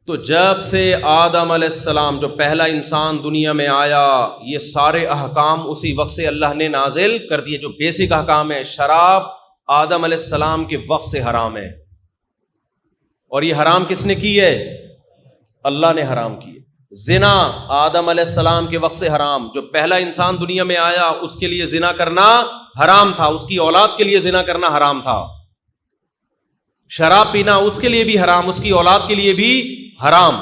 تو جب سے آدم علیہ السلام جو پہلا انسان دنیا میں آیا، یہ سارے احکام اسی وقت سے اللہ نے نازل کر دیے. جو بیسک احکام ہے، شراب آدم علیہ السلام کے وقت سے حرام ہے، اور یہ حرام کس نے کی ہے؟ اللہ نے حرام کی ہے. زنا آدم علیہ السلام کے وقت سے حرام. جو پہلا انسان دنیا میں آیا اس کے لیے زنا کرنا حرام تھا، اس کی اولاد کے لیے زنا کرنا حرام تھا. شراب پینا اس کے لیے بھی حرام، اس کی اولاد کے لیے بھی حرام.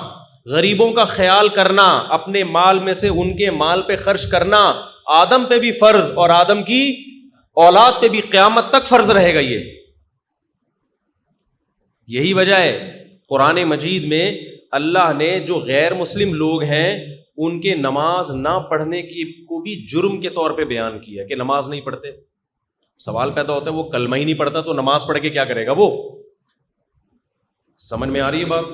غریبوں کا خیال کرنا، اپنے مال میں سے ان کے مال پہ خرچ کرنا آدم پہ بھی فرض اور آدم کی اولاد پہ بھی قیامت تک فرض رہے گا. یہی وجہ ہے قرآن مجید میں اللہ نے جو غیر مسلم لوگ ہیں ان کے نماز نہ پڑھنے کی کو بھی جرم کے طور پہ بیان کیا کہ نماز نہیں پڑھتے. سوال پیدا ہوتا ہے وہ کلمہ ہی نہیں پڑھتا تو نماز پڑھ کے کیا کرے گا وہ؟ سمجھ میں آ رہی ہے بات؟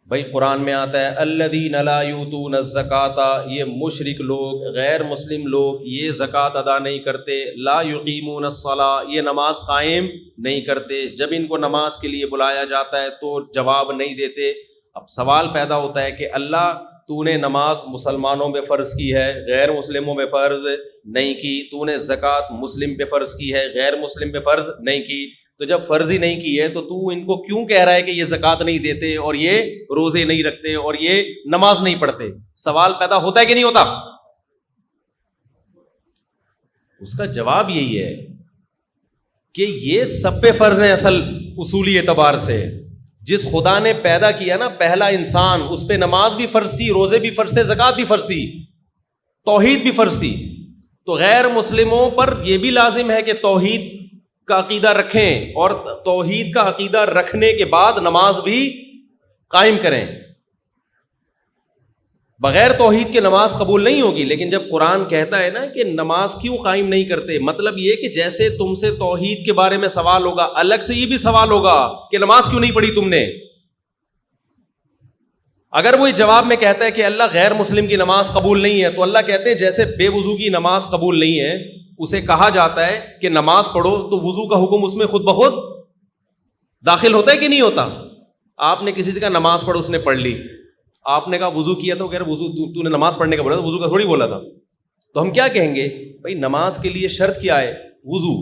بھائی قرآن میں آتا ہے الذین لا یؤتون الزکاۃ، یہ مشرک لوگ، غیر مسلم لوگ یہ زکوٰۃ ادا نہیں کرتے. لا یقیمون الصلاۃ، یہ نماز قائم نہیں کرتے. جب ان کو نماز کے لیے بلایا جاتا ہے تو جواب نہیں دیتے. اب سوال پیدا ہوتا ہے کہ اللہ تو نے نماز مسلمانوں پہ فرض کی ہے، غیر مسلموں پہ فرض نہیں کی. تو نے زکوٰۃ مسلم پہ فرض کی ہے، غیر مسلم پہ فرض نہیں کی. تو جب فرض ہی نہیں کی ہے تو ان کو کیوں کہہ رہا ہے کہ یہ زکوٰۃ نہیں دیتے اور یہ روزے نہیں رکھتے اور یہ نماز نہیں پڑھتے؟ سوال پیدا ہوتا ہے کہ نہیں ہوتا؟ اس کا جواب یہی ہے کہ یہ سب پہ فرض ہیں. اصل اصولی اعتبار سے جس خدا نے پیدا کیا نا پہلا انسان، اس پہ نماز بھی فرض تھی، روزے بھی فرض تھے، زکوٰۃ بھی فرض تھی، توحید بھی فرض تھی. تو غیر مسلموں پر یہ بھی لازم ہے کہ توحید کا عقیدہ رکھیں اور توحید کا عقیدہ رکھنے کے بعد نماز بھی قائم کریں. بغیر توحید کے نماز قبول نہیں ہوگی. لیکن جب قرآن کہتا ہے نا کہ نماز کیوں قائم نہیں کرتے، مطلب یہ کہ جیسے تم سے توحید کے بارے میں سوال ہوگا، الگ سے یہ بھی سوال ہوگا کہ نماز کیوں نہیں پڑھی تم نے. اگر وہ جواب میں کہتا ہے کہ اللہ غیر مسلم کی نماز قبول نہیں ہے، تو اللہ کہتے ہیں جیسے بے وضو کی نماز قبول نہیں ہے، اسے کہا جاتا ہے کہ نماز پڑھو، تو وضو کا حکم اس میں خود بخود داخل ہوتا ہے کہ نہیں ہوتا؟ آپ نے کسی سے کہا نماز پڑھو، اس نے پڑھ لی، آپ نے کہا وضو کیا تو کہہ رہے وضو تو نے نماز پڑھنے کا بولا تھا، وضو کا تھوڑی بولا تھا. تو ہم کیا کہیں گے؟ بھائی نماز کے لیے شرط کیا ہے؟ وضو.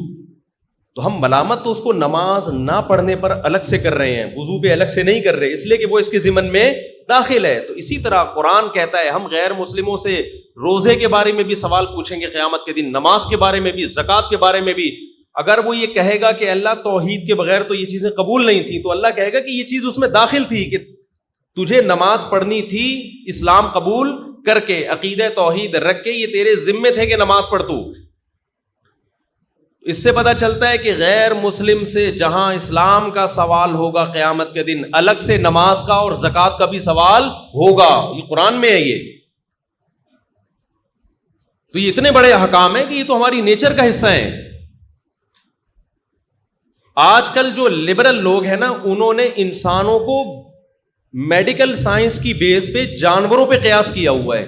تو ہم ملامت تو اس کو نماز نہ پڑھنے پر الگ سے کر رہے ہیں، وضو پہ الگ سے نہیں کر رہے، اس لیے کہ وہ اس کے ضمن میں داخل ہے. تو اسی طرح قرآن کہتا ہے ہم غیر مسلموں سے روزے کے بارے میں بھی سوال پوچھیں گے قیامت کے دن، نماز کے بارے میں بھی، زکوٰۃ کے بارے میں بھی. اگر وہ یہ کہے گا کہ اللہ توحید کے بغیر تو یہ چیزیں قبول نہیں تھیں، تو اللہ کہے گا کہ یہ چیز اس میں داخل تھی کہ تجھے نماز پڑھنی تھی، اسلام قبول کر کے عقیدہ توحید رکھ کے، یہ تیرے ذمے تھے کہ نماز پڑھ تو. اس سے پتہ چلتا ہے کہ غیر مسلم سے جہاں اسلام کا سوال ہوگا قیامت کے دن، الگ سے نماز کا اور زکوٰۃ کا بھی سوال ہوگا. یہ قرآن میں ہے. یہ تو یہ اتنے بڑے احکام ہیں کہ یہ تو ہماری نیچر کا حصہ ہیں. آج کل جو لبرل لوگ ہیں نا، انہوں نے انسانوں کو میڈیکل سائنس کی بیس پہ جانوروں پہ قیاس کیا ہوا ہے.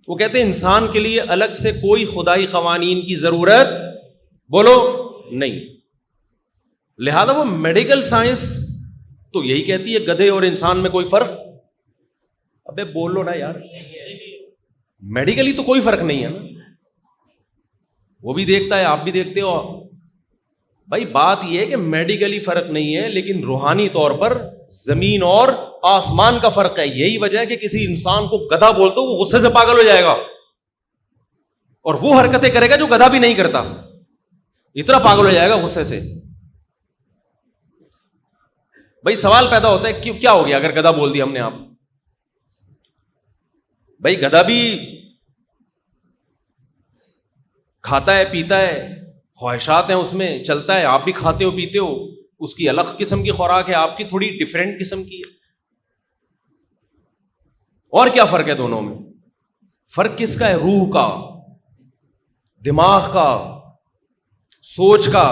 وہ کہتے ہیں انسان کے لیے الگ سے کوئی خدائی قوانین کی ضرورت بولو نہیں. لہذا وہ میڈیکل سائنس تو یہی کہتی ہے گدھے اور انسان میں کوئی فرق. ابے بولو نا یار، میڈیکلی تو کوئی فرق نہیں ہے نا. وہ بھی دیکھتا ہے، آپ بھی دیکھتے ہو. بھائی بات یہ ہے کہ میڈیکلی فرق نہیں ہے، لیکن روحانی طور پر زمین اور آسمان کا فرق ہے. یہی وجہ ہے کہ کسی انسان کو گدھا بولتے وہ غصے سے پاگل ہو جائے گا اور وہ حرکتیں کرے گا جو گدھا بھی نہیں کرتا، اتنا پاگل ہو جائے گا غصے سے. بھائی سوال پیدا ہوتا ہے کیا ہو گیا اگر گدھا بول دیا ہم نے؟ آپ بھائی گدھا بھی کھاتا ہے، پیتا ہے، خواہشات ہیں اس میں، چلتا ہے. آپ بھی کھاتے ہو، پیتے ہو، اس کی الگ قسم کی خوراک ہے، آپ کی تھوڑی ڈیفرنٹ قسم کی ہے. اور کیا فرق ہے دونوں میں؟ فرق کس کا ہے؟ روح کا، دماغ کا، سوچ کا.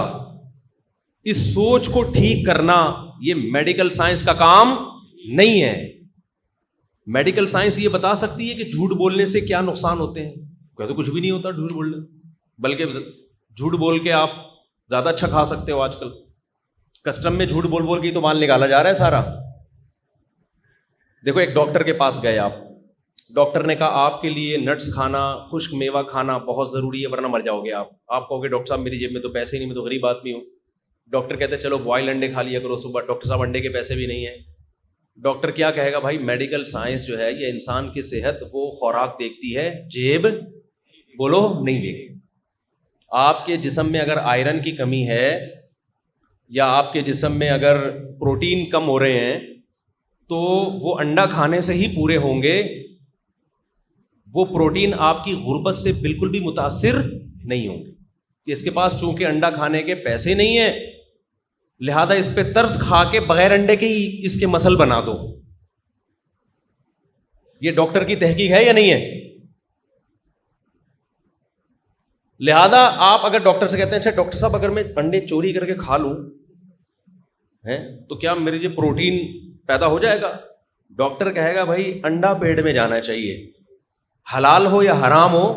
اس سوچ کو ٹھیک کرنا یہ میڈیکل سائنس کا کام نہیں ہے. میڈیکل سائنس یہ بتا سکتی ہے کہ جھوٹ بولنے سے کیا نقصان ہوتے ہیں. کہتے کچھ بھی نہیں ہوتا جھوٹ بولنے، بلکہ جھوٹ بول کے آپ زیادہ اچھا کھا سکتے ہو. آج کل کسٹم میں جھوٹ بول بول کے تو مال نکالا جا رہا ہے سارا. دیکھو ایک ڈاکٹر کے پاس گئے آپ, ڈاکٹر نے کہا آپ کے لیے نٹس کھانا, خشک میوہ کھانا بہت ضروری ہے ورنہ مر جاؤ گے آپ. آپ کہو گے ڈاکٹر صاحب میری جیب میں تو پیسے ہی نہیں, میں تو غریب آدمی ہوں. ڈاکٹر کہتے ہیں چلو بوائل انڈے کھا لیا کرو صبح. ڈاکٹر صاحب انڈے کے پیسے بھی نہیں ہیں. ڈاکٹر کیا کہے گا, بھائی میڈیکل سائنس جو ہے یہ انسان کی صحت وہ خوراک دیکھتی ہے, جیب بولو نہیں دیکھتی. آپ کے جسم میں اگر آئرن کی کمی ہے یا آپ کے جسم میں اگر پروٹین کم ہو رہے ہیں تو وہ انڈا کھانے سے ہی پورے ہوں گے. وہ پروٹین آپ کی غربت سے بالکل بھی متاثر نہیں ہوں گے. کہ اس کے پاس چونکہ انڈا کھانے کے پیسے نہیں ہیں لہذا اس پہ ترس کھا کے بغیر انڈے کے ہی اس کے مسل بنا دو. یہ ڈاکٹر کی تحقیق ہے یا نہیں ہے؟ لہذا آپ اگر ڈاکٹر سے کہتے ہیں اچھا ڈاکٹر صاحب اگر میں انڈے چوری کر کے کھا لوں تو کیا میرے جو پروٹین پیدا ہو جائے گا؟ ڈاکٹر کہے گا بھائی انڈا پیٹ میں جانا چاہیے, حلال ہو یا حرام ہو,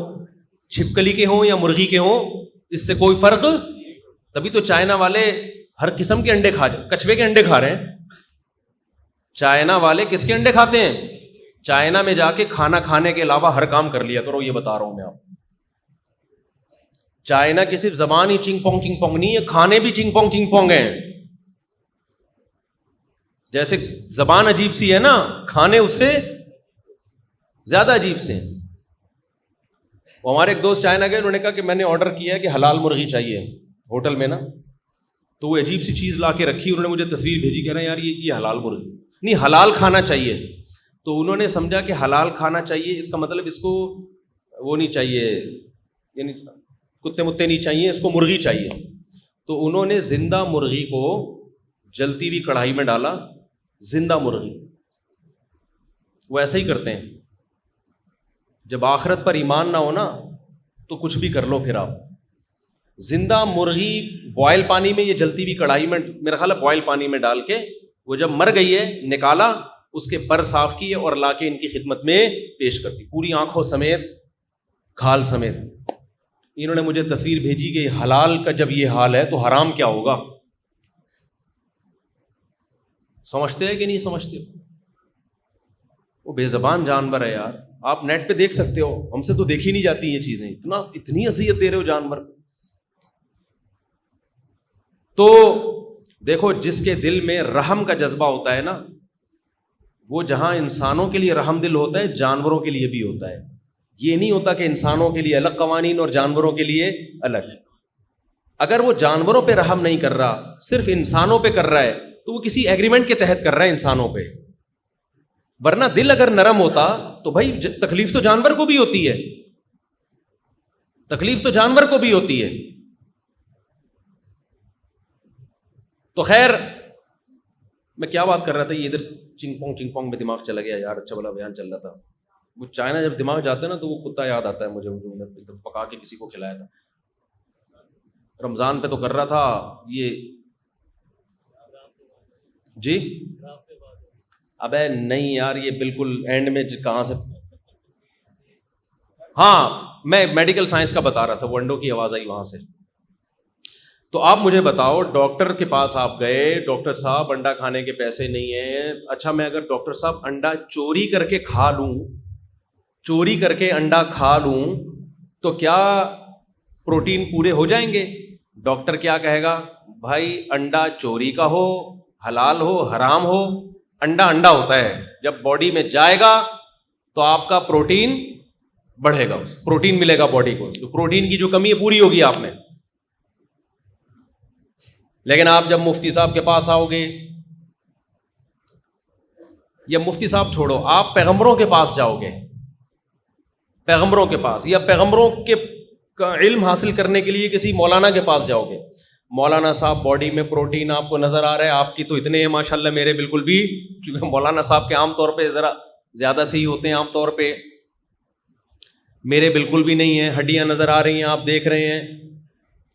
چھپکلی کے ہوں یا مرغی کے ہوں, اس سے کوئی فرق. تبھی تو چائنا والے ہر قسم کے انڈے کچھوے کے انڈے کھا رہے ہیں. چائنا والے کس کے انڈے کھاتے ہیں؟ چائنا میں جا کے کھانا کھانے کے علاوہ ہر کام کر لیا کرو, یہ بتا رہا ہوں میں آپ. چائنا کی صرف زبان ہی چنگ پونگ نہیں ہے, کھانے بھی چنگ پونگ ہیں. جیسے زبان عجیب سی ہے نا, کھانے اس سے زیادہ عجیب سے ہیں. وہ ہمارے ایک دوست چائنا گئے, انہوں نے کہا کہ میں نے آرڈر کیا ہے کہ حلال مرغی چاہیے ہوٹل میں نا, تو وہ عجیب سی چیز لا کے رکھی, انہوں نے مجھے تصویر بھیجی, کہہ رہے ہیں یار یہ حلال مرغی نہیں, حلال کھانا چاہیے. تو انہوں نے سمجھا کہ حلال کھانا چاہیے اس کا مطلب اس کو وہ نہیں چاہیے, یعنی کتے متے نہیں چاہیے, اس کو مرغی چاہیے. تو انہوں نے زندہ مرغی کو جلتی ہوئی کڑھائی میں ڈالا, زندہ مرغی. وہ ایسا ہی کرتے ہیں, جب آخرت پر ایمان نہ ہو نا تو کچھ بھی کر لو پھر آپ. زندہ مرغی بوائل پانی میں, یہ جلتی ہوئی کڑھائی میں, میرا خیال ہے بوائل پانی میں ڈال کے وہ جب مر گئی ہے نکالا, اس کے پر صاف کیے اور لا کے ان کی خدمت میں پیش کرتی, پوری آنکھوں سمیت کھال سمیت. انہوں نے مجھے تصویر بھیجی کہ حلال کا جب یہ حال ہے تو حرام کیا ہوگا. سمجھتے ہیں کہ نہیں سمجھتے؟ وہ بے زبان جانور ہے یار, آپ نیٹ پہ دیکھ سکتے ہو, ہم سے تو دیکھی نہیں جاتی یہ چیزیں, اتنی اذیت دے رہے ہو جانور. تو دیکھو جس کے دل میں رحم کا جذبہ ہوتا ہے نا, وہ جہاں انسانوں کے لیے رحم دل ہوتا ہے جانوروں کے لیے بھی ہوتا ہے. یہ نہیں ہوتا کہ انسانوں کے لیے الگ قوانین اور جانوروں کے لیے الگ. اگر وہ جانوروں پہ رحم نہیں کر رہا, صرف انسانوں پہ کر رہا ہے, تو وہ کسی ایگریمنٹ کے تحت کر رہا ہے انسانوں پہ. ورنہ دل اگر نرم ہوتا تو بھائی تکلیف تو جانور کو بھی ہوتی ہے, تکلیف تو جانور کو بھی ہوتی ہے. تو خیر میں کیا بات کر رہا تھا, یہ ادھر چنگ پونگ میں دماغ چلا گیا یار. اچھا بلا بیان چل رہا تھا. وہ چائنا جب دماغ جاتا ہے نا تو وہ کتا یاد آتا ہے مجھے, پکا کے کسی کو کھلایا تھا رمضان پہ, تو کر رہا تھا یہ جی. ابے نہیں یار, یہ بالکل اینڈ میں کہاں سے, ہاں میں میڈیکل سائنس کا بتا رہا تھا, وہ انڈوں کی آواز آئی وہاں سے. تو آپ مجھے بتاؤ, ڈاکٹر کے پاس آپ گئے, ڈاکٹر صاحب انڈا کھانے کے پیسے نہیں ہیں. اچھا میں اگر ڈاکٹر صاحب انڈا چوری کر کے کھا لوں, چوری کر کے انڈا کھا لوں تو کیا پروٹین پورے ہو جائیں گے؟ ڈاکٹر کیا کہے گا, بھائی انڈا چوری کا ہو, حلال ہو, حرام ہو, انڈا انڈا ہوتا ہے. جب باڈی میں جائے گا تو آپ کا پروٹین بڑھے گا, پروٹین ملے گا باڈی کو. تو پروٹین کی جو کمی ہے پوری ہوگی آپ میں. لیکن آپ جب مفتی صاحب کے پاس آؤ گے, یا مفتی صاحب چھوڑو, آپ پیغمبروں کے پاس جاؤ گے, پیغمبروں کے پاس, یا پیغمبروں کے علم حاصل کرنے کے لیے کسی مولانا کے پاس جاؤ گے. مولانا صاحب باڈی میں پروٹین آپ کو نظر آ رہا ہے, آپ کی تو اتنے ہیں ماشاءاللہ, میرے بالکل بھی, کیونکہ مولانا صاحب کے عام طور پہ ذرا زیادہ سے ہی ہوتے ہیں عام طور پہ, میرے بالکل بھی نہیں ہیں. ہڈیاں نظر آ رہی ہیں, آپ دیکھ رہے ہیں,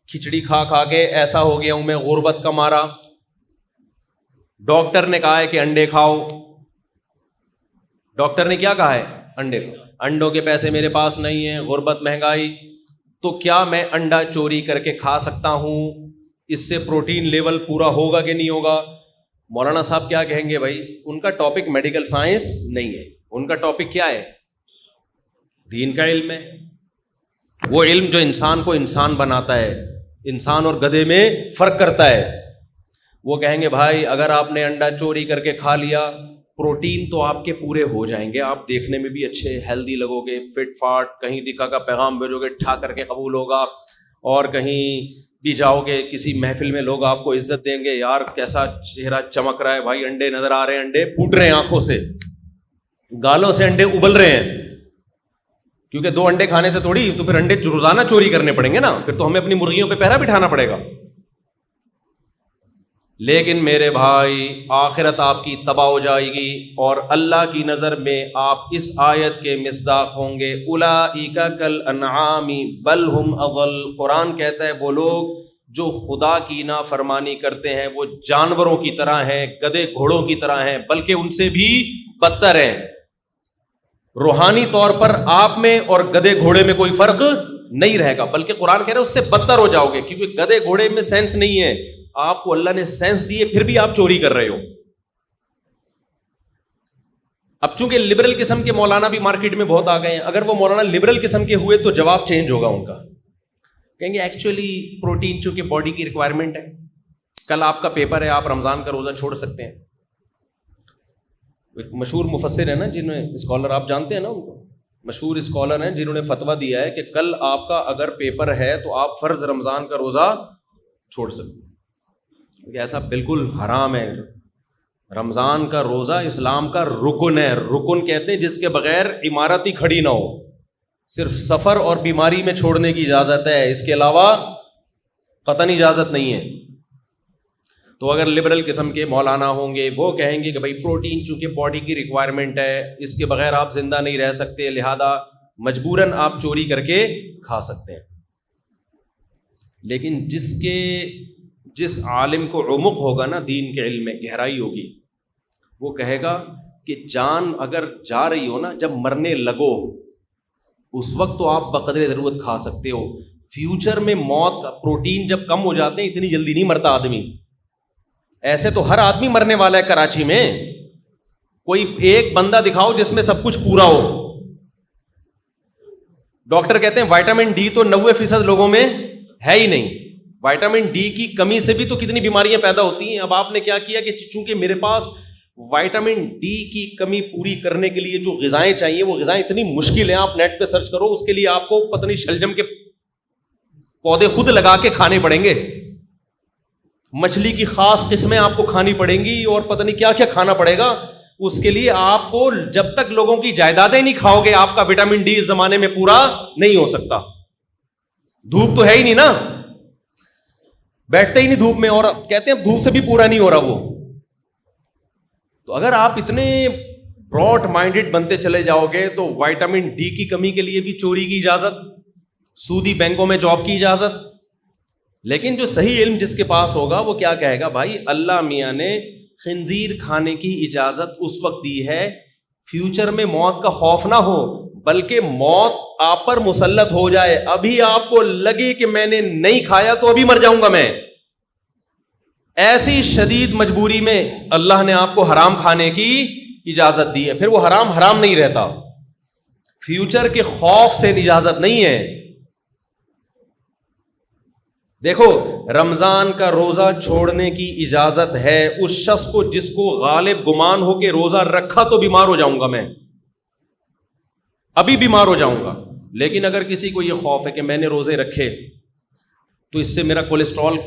کھچڑی کھا کھا کے ایسا ہو گیا ہوں میں غربت کا مارا. ڈاکٹر نے کہا ہے کہ انڈے کھاؤ, ڈاکٹر نے کیا کہا ہے, انڈے کھاؤ. انڈوں کے پیسے میرے پاس نہیں ہیں, غربت, مہنگائی, تو کیا میں انڈا چوری کر کے کھا سکتا ہوں؟ اس سے پروٹین لیول پورا ہوگا کہ نہیں ہوگا؟ مولانا صاحب کیا کہیں گے بھائی؟ ان کا ٹاپک میڈیکل سائنس نہیں ہے، ان کا ٹاپک کیا ہے؟ دین کا علم ہے، وہ علم جو انسان کو انسان بناتا ہے، انسان اور گدھے میں فرق کرتا ہے۔ وہ کہیں گے بھائی اگر آپ نے انڈا چوری کر کے کھا لیا، پروٹین تو آپ کے پورے ہو جائیں گے، آپ دیکھنے میں بھی اچھے ہیلدی لگو گے، فٹ فاٹ، کہیں نکاح کا پیغام بھیجو گے ٹھا کر کے قبول ہوگا، اور کہیں بھی جاؤ گے کسی محفل میں لوگ آپ کو عزت دیں گے، یار کیسا چہرہ چمک رہا ہے بھائی، انڈے نظر آ رہے ہیں، انڈے پھوٹ رہے ہیں آنکھوں سے، گالوں سے انڈے ابل رہے ہیں، کیونکہ 2 انڈے کھانے سے تھوڑی، تو پھر انڈے روزانہ چوری کرنے پڑیں گے نا، پھر تو ہمیں اپنی مرغیوں پہ پہرا بٹھانا پڑے گا۔ لیکن میرے بھائی آخرت آپ کی تباہ ہو جائے گی، اور اللہ کی نظر میں آپ اس آیت کے مصداق ہوں گے، اولئک کالانعام بل ہم اضل۔ قرآن کہتا ہے وہ لوگ جو خدا کی نافرمانی کرتے ہیں وہ جانوروں کی طرح ہیں، گدھے گھوڑوں کی طرح ہیں، بلکہ ان سے بھی بدتر ہیں۔ روحانی طور پر آپ میں اور گدھے گھوڑے میں کوئی فرق نہیں رہے گا، بلکہ قرآن کہہ رہا ہے اس سے بدتر ہو جاؤ گے، کیونکہ گدھے گھوڑے میں سینس نہیں ہے، آپ کو اللہ نے سینس دی ہے، پھر بھی آپ چوری کر رہے ہو۔ اب چونکہ لبرل قسم کے مولانا بھی مارکیٹ میں بہت آ گئے ہیں، اگر وہ مولانا لبرل قسم کے ہوئے تو جواب چینج ہوگا ان کا، کہیں گے ایکچولی پروٹین چونکہ باڈی کی ریکوائرمنٹ ہے، کل آپ کا پیپر ہے، آپ رمضان کا روزہ چھوڑ سکتے ہیں۔ ایک مشہور مفسر ہے نا، جنہوں نے اسکالر، آپ جانتے ہیں نا ان کو، مشہور اسکالر ہیں جنہوں نے فتویٰ دیا ہے کہ کل آپ کا اگر پیپر ہے تو آپ فرض رمضان کا روزہ چھوڑ سکتے ہیں، کہ ایسا بالکل حرام ہے۔ رمضان کا روزہ اسلام کا رکن ہے، رکن کہتے ہیں جس کے بغیر عمارت ہی کھڑی نہ ہو، صرف سفر اور بیماری میں چھوڑنے کی اجازت ہے، اس کے علاوہ قطعاً اجازت نہیں ہے۔ تو اگر لبرل قسم کے مولانا ہوں گے وہ کہیں گے کہ بھائی پروٹین چونکہ باڈی کی ریکوائرمنٹ ہے، اس کے بغیر آپ زندہ نہیں رہ سکتے، لہذا مجبوراً آپ چوری کر کے کھا سکتے ہیں۔ لیکن جس عالم کو عمق ہوگا نا دین کے علم میں، گہرائی ہوگی، وہ کہے گا کہ جان اگر جا رہی ہو نا، جب مرنے لگو اس وقت تو آپ بقدر ضرورت کھا سکتے ہو، فیوچر میں موت کا پروٹین جب کم ہو جاتے ہیں اتنی جلدی نہیں مرتا آدمی، ایسے تو ہر آدمی مرنے والا ہے۔ کراچی میں کوئی ایک بندہ دکھاؤ جس میں سب کچھ پورا ہو۔ ڈاکٹر کہتے ہیں وائٹامن ڈی تو 90% لوگوں میں ہے ہی نہیں، وائٹامن ڈی کی کمی سے بھی تو کتنی بیماریاں پیدا ہوتی ہیں۔ اب آپ نے کیا کیا کہ چونکہ میرے پاس وائٹامن ڈی کی کمی پوری کرنے کے لیے جو غذائیں چاہیے وہ غذائیں اتنی مشکل ہیں، آپ نیٹ پہ سرچ کرو، اس کے لیے آپ کو پتہ نہیں شلجم کے پودے خود لگا کے کھانے پڑیں گے، مچھلی کی خاص قسمیں آپ کو کھانی پڑیں گی، اور پتہ نہیں کیا کیا کھانا پڑے گا اس کے لیے آپ کو۔ جب تک لوگوں کی جائیدادیں نہیں کھاؤ گے آپ کا وٹامن ڈی اس زمانے میں پورا نہیں ہو سکتا۔ دھوپ تو ہے ہی نہیں نا، بیٹھتے ہی نہیں دھوپ میں، اور کہتے ہیں دھوپ سے بھی پورا نہیں ہو رہا وہ۔ تو اگر آپ اتنے براڈ مائنڈڈ بنتے چلے جاؤ گے تو وائٹامن ڈی کی کمی کے لیے بھی چوری کی اجازت، سودی بینکوں میں جاب کی اجازت۔ لیکن جو صحیح علم جس کے پاس ہوگا وہ کیا کہے گا؟ بھائی اللہ میاں نے خنزیر کھانے کی اجازت اس وقت دی ہے فیوچر میں موت کا خوف نہ ہو، بلکہ موت آپ پر مسلط ہو جائے، ابھی آپ کو لگے کہ میں نے نہیں کھایا تو ابھی مر جاؤں گا میں، ایسی شدید مجبوری میں اللہ نے آپ کو حرام کھانے کی اجازت دی ہے۔ پھر وہ حرام حرام نہیں رہتا، فیوچر کے خوف سے اجازت نہیں ہے۔ دیکھو رمضان کا روزہ چھوڑنے کی اجازت ہے اس شخص کو جس کو غالب گمان ہو کہ روزہ رکھا تو بیمار ہو جاؤں گا میں، ابھی بیمار ہو جاؤں گا۔ لیکن اگر کسی کو یہ خوف ہے کہ میں نے روزے رکھے تو اس سے میرا کولیسٹرول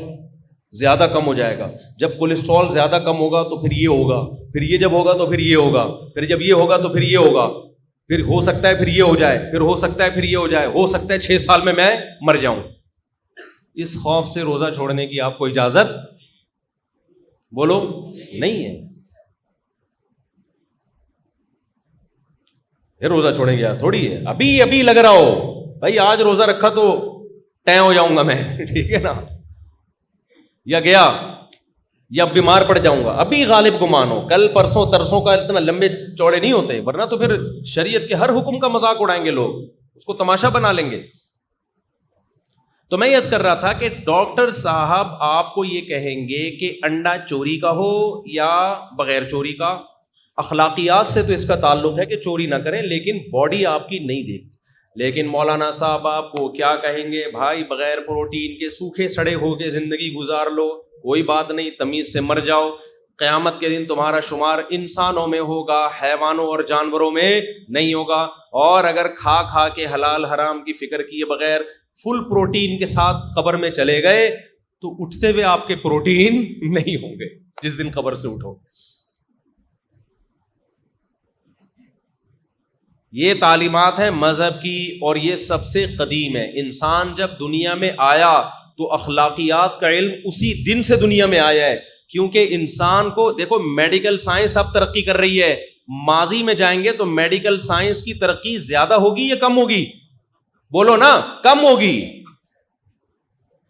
زیادہ کم ہو جائے گا، جب کولیسٹرول زیادہ کم ہوگا تو پھر یہ ہوگا، پھر یہ جب ہوگا تو پھر یہ ہوگا، پھر جب یہ ہوگا تو پھر یہ ہوگا، پھر ہو سکتا ہے پھر یہ ہو جائے، پھر ہو سکتا ہے پھر یہ ہو جائے، ہو سکتا ہے 6 سال میں مر جاؤں۔ اس خوف سے روزہ چھوڑنے کی آپ کو اجازت بولو نہیں ہے۔ پھر روزہ چھوڑیں گے تھوڑی ہے، ابھی لگ رہا ہو بھائی آج روزہ رکھا تو ٹائم ہو جاؤں گا میں، ٹھیک ہے نا، یا گیا یا بیمار پڑ جاؤں گا، ابھی غالب گمان ہو، کل پرسوں ترسوں کا اتنا لمبے چوڑے نہیں ہوتے، ورنہ تو پھر شریعت کے ہر حکم کا مذاق اڑائیں گے لوگ، اس کو تماشا بنا لیں گے۔ تو میں یہ کر رہا تھا کہ ڈاکٹر صاحب آپ کو یہ کہیں گے کہ انڈا چوری کا ہو یا بغیر چوری کا، اخلاقیات سے تو اس کا تعلق ہے کہ چوری نہ کریں، لیکن باڈی آپ کی نہیں دیکھتی۔ لیکن مولانا صاحب آپ کو کیا کہیں گے؟ بھائی بغیر پروٹین کے سوکھے سڑے ہو کے زندگی گزار لو، کوئی بات نہیں، تمیز سے مر جاؤ، قیامت کے دن تمہارا شمار انسانوں میں ہوگا، حیوانوں اور جانوروں میں نہیں ہوگا۔ اور اگر کھا کھا کے حلال حرام کی فکر کیے بغیر فل پروٹین کے ساتھ قبر میں چلے گئے تو اٹھتے ہوئے آپ کے پروٹین نہیں ہوں گے جس دن قبر سے اٹھو۔ یہ تعلیمات ہیں مذہب کی، اور یہ سب سے قدیم ہے۔ انسان جب دنیا میں آیا تو اخلاقیات کا علم اسی دن سے دنیا میں آیا ہے، کیونکہ انسان کو دیکھو، میڈیکل سائنس اب ترقی کر رہی ہے، ماضی میں جائیں گے تو میڈیکل سائنس کی ترقی زیادہ ہوگی یا کم ہوگی؟ بولو نا، کم ہوگی۔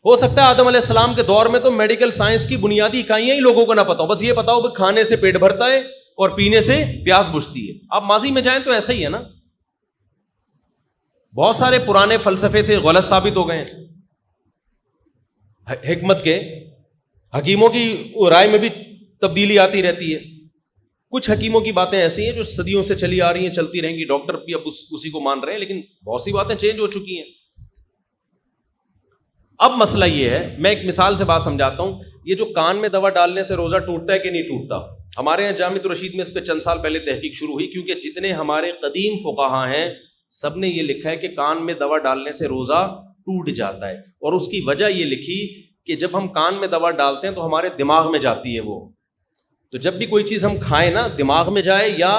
ہو سکتا ہے آدم علیہ السلام کے دور میں تو میڈیکل سائنس کی بنیادی اکائیاں ہی لوگوں کو نہ پتا ہو، بس یہ پتا ہو کہ کھانے سے پیٹ بھرتا ہے اور پینے سے پیاس بجھتی ہے۔ آپ ماضی میں جائیں تو ایسا ہی ہے نا، بہت سارے پرانے فلسفے تھے، غلط ثابت ہو گئے۔ حکمت کے حکیموں کی رائے میں بھی تبدیلی آتی رہتی ہے۔ کچھ حکیموں کی باتیں ایسی ہیں جو صدیوں سے چلی آ رہی ہیں، چلتی رہیں گی، ڈاکٹر بھی اب اسی کو مان رہے ہیں، لیکن بہت سی باتیں چینج ہو چکی ہیں۔ اب مسئلہ یہ ہے، میں ایک مثال سے بات سمجھاتا ہوں۔ یہ جو کان میں دوا ڈالنے سے روزہ ٹوٹتا ہے کہ نہیں ٹوٹتا، ہمارے یہاں جامع الرشید میں اس پہ چند سال پہلے تحقیق شروع ہوئی، کیونکہ جتنے ہمارے قدیم فقہا ہیں سب نے یہ لکھا ہے کہ کان میں دوا ڈالنے سے روزہ ٹوٹ جاتا ہے، اور اس کی وجہ یہ لکھی کہ جب ہم کان میں دوا ڈالتے ہیں تو ہمارے دماغ میں جاتی ہے وہ، تو جب بھی کوئی چیز ہم کھائیں نا، دماغ میں جائے یا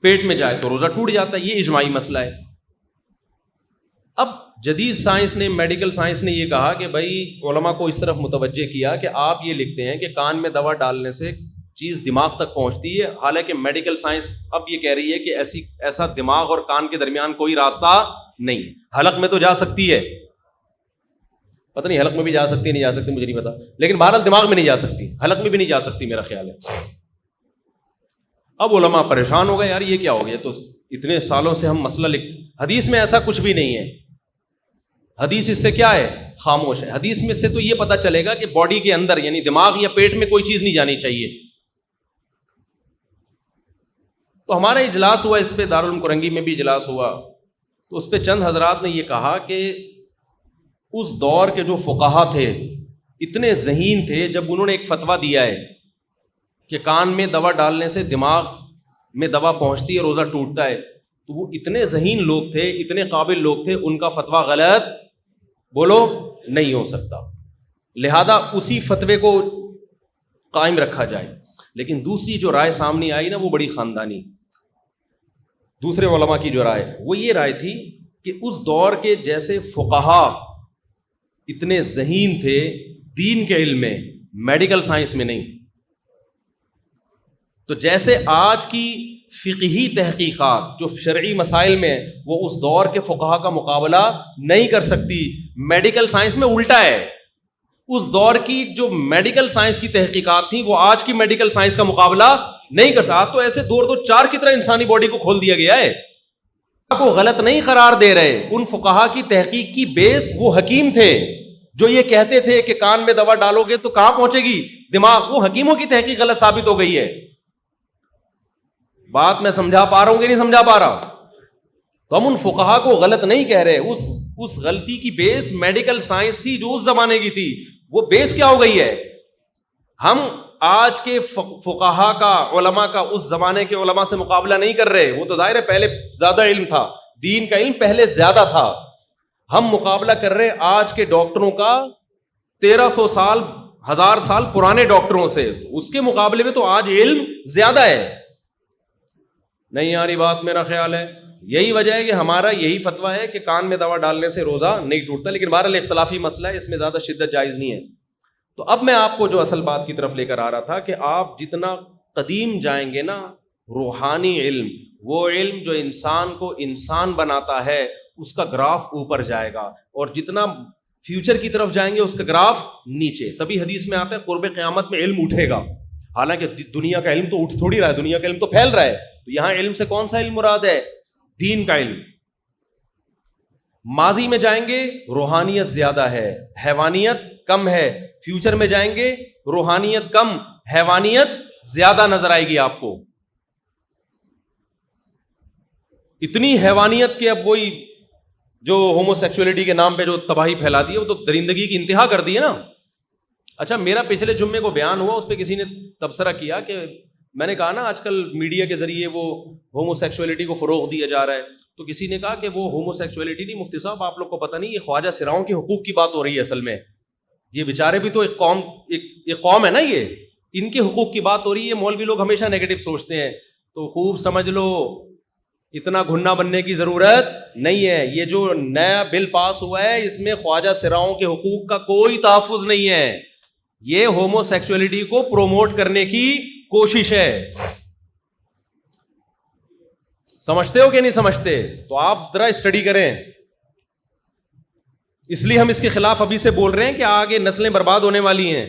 پیٹ میں جائے تو روزہ ٹوٹ جاتا ہے۔ یہ اجماعی مسئلہ ہے۔ اب جدید سائنس نے، میڈیکل سائنس نے یہ کہا کہ بھائی علماء کو اس طرف متوجہ کیا کہ آپ یہ لکھتے ہیں کہ کان میں دوا ڈالنے سے چیز دماغ تک پہنچتی ہے، حالانکہ میڈیکل سائنس اب یہ کہہ رہی ہے کہ ایسا دماغ اور کان کے درمیان کوئی راستہ نہیں ہے۔ حلق میں تو جا سکتی ہے، پتہ نہیں حلق میں بھی جا سکتی ہے نہیں جا سکتی مجھے نہیں پتا، لیکن بہرحال دماغ میں نہیں جا سکتی، حلق میں بھی نہیں جا سکتی میرا خیال ہے۔ اب علماء پریشان ہو گئے، یار یہ کیا ہو گیا، تو اتنے سالوں سے ہم مسئلہ لکھتے، حدیث میں ایسا کچھ بھی نہیں ہے، حدیث اس سے کیا ہے، خاموش ہے۔ حدیث میں سے تو یہ پتہ چلے گا کہ باڈی کے اندر یعنی دماغ یا پیٹ میں کوئی چیز نہیں جانی چاہیے۔ تو ہمارا اجلاس ہوا اس پہ، دارالعلوم کرنگی میں بھی اجلاس ہوا، تو اس پہ چند حضرات نے یہ کہا کہ اس دور کے جو فقہا تھے اتنے ذہین تھے، جب انہوں نے ایک فتویٰ دیا ہے کہ کان میں دوا ڈالنے سے دماغ میں دوا پہنچتی ہے، روزہ ٹوٹتا ہے، تو وہ اتنے ذہین لوگ تھے، اتنے قابل لوگ تھے، ان کا فتویٰ غلط بولو نہیں ہو سکتا، لہذا اسی فتوے کو قائم رکھا جائے۔ لیکن دوسری جو رائے سامنے آئی نا، وہ بڑی خاندانی، دوسرے علماء کی جو رائے، وہ یہ رائے تھی کہ اس دور کے جیسے فقہا اتنے ذہین تھے دین کے علم میں، میڈیکل سائنس میں نہیں، تو جیسے آج کی فقہی تحقیقات جو شرعی مسائل میں وہ اس دور کے فقہا کا مقابلہ نہیں کر سکتی، میڈیکل سائنس میں الٹا ہے، اس دور کی جو میڈیکل سائنس کی تحقیقات تھیں وہ آج کی میڈیکل سائنس کا مقابلہ نہیں کر سکتا۔ تو ایسے دو چار کی طرح انسانی باڈی کو کھول دیا گیا ہے، کو غلط نہیں قرار دے رہے۔ ان فقہا کی تحقیق کی بیس وہ حکیم تھے جو یہ کہتے تھے کہ کان میں دوا ڈالو گے تو کہاں پہنچے گی، دماغ۔ وہ حکیموں کی تحقیق غلط ثابت ہو گئی ہے۔ بات میں سمجھا پا رہا ہوں کہ نہیں سمجھا پا رہا؟ تو ہم ان فقہا کو غلط نہیں کہہ رہے، اس غلطی کی بیس میڈیکل سائنس تھی جو اس زمانے کی تھی، وہ بیس کیا ہو گئی ہے؟ ہم آج کے فقہا کا، علماء کا اس زمانے کے علماء سے مقابلہ نہیں کر رہے، وہ تو ظاہر ہے پہلے زیادہ علم تھا، دین کا علم پہلے زیادہ تھا۔ ہم مقابلہ کر رہے آج کے ڈاکٹروں کا 1300 سال 1000 سال پرانے ڈاکٹروں سے، اس کے مقابلے میں تو آج علم زیادہ ہے۔ نہیں یار یہ بات میرا خیال ہے یہی وجہ ہے کہ ہمارا یہی فتویٰ ہے کہ کان میں دوا ڈالنے سے روزہ نہیں ٹوٹتا، لیکن بہرحال اختلافی مسئلہ ہے، اس میں زیادہ شدت جائز نہیں ہے۔ تو اب میں آپ کو جو اصل بات کی طرف لے کر آ رہا تھا کہ آپ جتنا قدیم جائیں گے نا، روحانی علم، وہ علم جو انسان کو انسان بناتا ہے، اس کا گراف اوپر جائے گا، اور جتنا فیوچر کی طرف جائیں گے اس کا گراف نیچے۔ تبھی حدیث میں آتا ہے قرب قیامت میں علم اٹھے گا، حالانکہ دنیا کا علم تو اٹھ تھوڑی رہا ہے، دنیا کا علم تو پھیل رہا ہے۔ تو یہاں علم سے کون سا علم مراد ہے؟ دین کا علم۔ ماضی میں جائیں گے روحانیت زیادہ ہے، حیوانیت کم ہے، فیوچر میں جائیں گے روحانیت کم، حیوانیت زیادہ نظر آئے گی آپ کو. اتنی حیوانیت کہ اب وہی جو ہومو سیکچولیٹی کے نام پہ جو تباہی پھیلا دی ہے وہ تو درندگی کی انتہا کر دی ہے نا. اچھا میرا پچھلے جمعے کو بیان ہوا، اس پہ کسی نے تبصرہ کیا کہ میں نے کہا نا آج کل میڈیا کے ذریعے وہ ہومو سیکچولیٹی کو فروغ دیا جا رہا ہے، تو کسی نے کہا کہ وہ ہومو سیکچولیٹی نہیں مفتی صاحب، آپ لوگ کو پتہ نہیں، یہ خواجہ سراؤں کے حقوق کی بات ہو رہی ہے. اصل میں یہ بیچارے بھی تو ایک قوم ہے نا، یہ ان کے حقوق کی بات ہو رہی ہے. مولوی لوگ ہمیشہ نیگیٹو سوچتے ہیں، تو خوب سمجھ لو اتنا گھنا بننے کی ضرورت نہیں ہے. یہ جو نیا بل پاس ہوا ہے اس میں خواجہ سراؤں کے حقوق کا کوئی تحفظ نہیں ہے، یہ ہومو سیکچولیٹی کو پروموٹ کرنے کی کوشش ہے. سمجھتے ہو کہ نہیں سمجھتے؟ تو آپ ذرا اسٹڈی کریں. اس لیے ہم اس کے خلاف ابھی سے بول رہے ہیں کہ آگے نسلیں برباد ہونے والی ہیں.